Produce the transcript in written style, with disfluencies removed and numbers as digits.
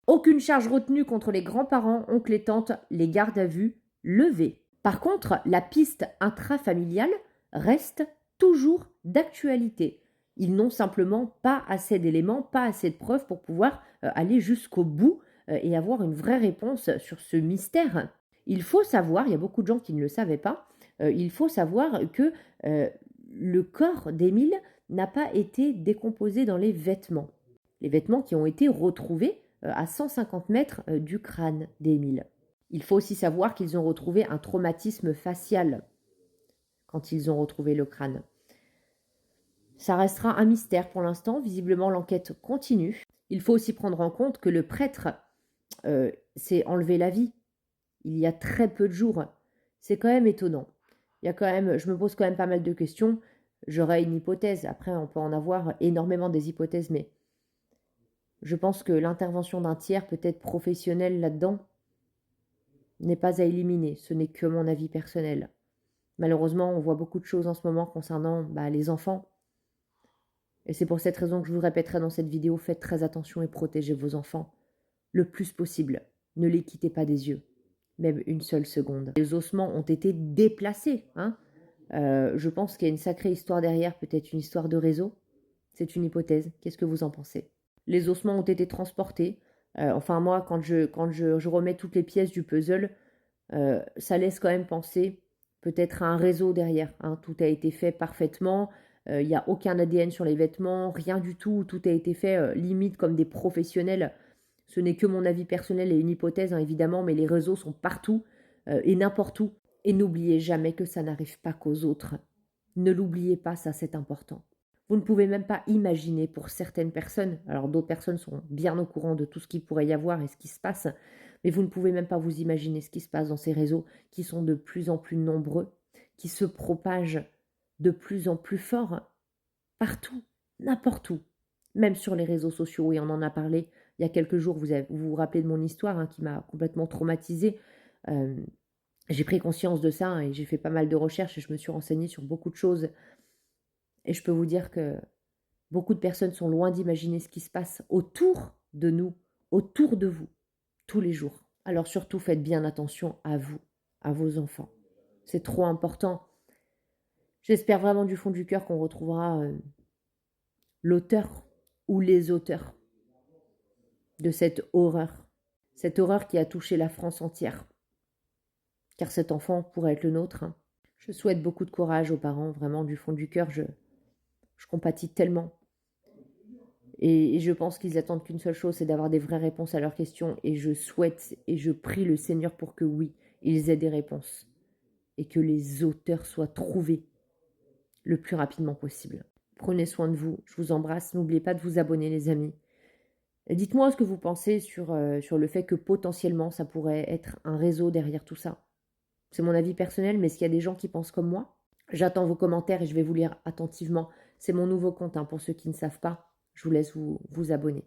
Aucune charge retenue contre les grands-parents, oncles et tantes, les gardes à vue levées. Par contre, la piste intrafamiliale reste toujours d'actualité. Ils n'ont simplement pas assez d'éléments, pas assez de preuves pour pouvoir aller jusqu'au bout et avoir une vraie réponse sur ce mystère. Il faut savoir, il y a beaucoup de gens qui ne le savaient pas, il faut savoir que le corps d'Émile n'a pas été décomposé dans les vêtements. Les vêtements qui ont été retrouvés à 150 mètres du crâne d'Émile. Il faut aussi savoir qu'ils ont retrouvé un traumatisme facial quand ils ont retrouvé le crâne. Ça restera un mystère pour l'instant. Visiblement, l'enquête continue. Il faut aussi prendre en compte que le prêtre s'est enlevé la vie il y a très peu de jours. C'est quand même étonnant. Je me pose quand même pas mal de questions. J'aurais une hypothèse. Après, on peut en avoir énormément des hypothèses, mais je pense que l'intervention d'un tiers, peut-être professionnel là-dedans, n'est pas à éliminer. Ce n'est que mon avis personnel. Malheureusement, on voit beaucoup de choses en ce moment concernant les enfants. Et c'est pour cette raison que je vous répéterai dans cette vidéo, faites très attention et protégez vos enfants le plus possible. Ne les quittez pas des yeux, même une seule seconde. Les ossements ont été déplacés. Je pense qu'il y a une sacrée histoire derrière, peut-être une histoire de réseau. C'est une hypothèse. Qu'est-ce que vous en pensez? Les ossements ont été transportés. Moi, quand je remets toutes les pièces du puzzle, ça laisse quand même penser peut-être à un réseau derrière. Tout a été fait parfaitement. Il n'y a aucun ADN sur les vêtements, rien du tout. Tout a été fait limite comme des professionnels. Ce n'est que mon avis personnel et une hypothèse, évidemment, mais les réseaux sont partout et n'importe où. Et n'oubliez jamais que ça n'arrive pas qu'aux autres. Ne l'oubliez pas, ça c'est important. Vous ne pouvez même pas imaginer pour certaines personnes, alors d'autres personnes sont bien au courant de tout ce qu'il pourrait y avoir et ce qui se passe, mais vous ne pouvez même pas vous imaginer ce qui se passe dans ces réseaux qui sont de plus en plus nombreux, qui se propagent de plus en plus fort, partout, n'importe où, même sur les réseaux sociaux, et on en a parlé il y a quelques jours, vous vous rappelez de mon histoire qui m'a complètement traumatisée. J'ai pris conscience de ça et j'ai fait pas mal de recherches et je me suis renseignée sur beaucoup de choses. Et je peux vous dire que beaucoup de personnes sont loin d'imaginer ce qui se passe autour de nous, autour de vous, tous les jours. Alors surtout, faites bien attention à vous, à vos enfants. C'est trop important. J'espère vraiment du fond du cœur qu'on retrouvera l'auteur ou les auteurs de cette horreur qui a touché la France entière. Car cet enfant pourrait être le nôtre. Je souhaite beaucoup de courage aux parents, vraiment du fond du cœur, je compatis tellement. Et je pense qu'ils attendent qu'une seule chose, c'est d'avoir des vraies réponses à leurs questions. Et je souhaite et je prie le Seigneur pour que oui, ils aient des réponses. Et que les auteurs soient trouvés le plus rapidement possible. Prenez soin de vous, je vous embrasse. N'oubliez pas de vous abonner les amis. Et dites-moi ce que vous pensez sur le fait que potentiellement ça pourrait être un réseau derrière tout ça. C'est mon avis personnel, mais est-ce qu'il y a des gens qui pensent comme moi? J'attends vos commentaires et je vais vous lire attentivement. C'est mon nouveau compte, pour ceux qui ne savent pas. Je vous laisse vous abonner.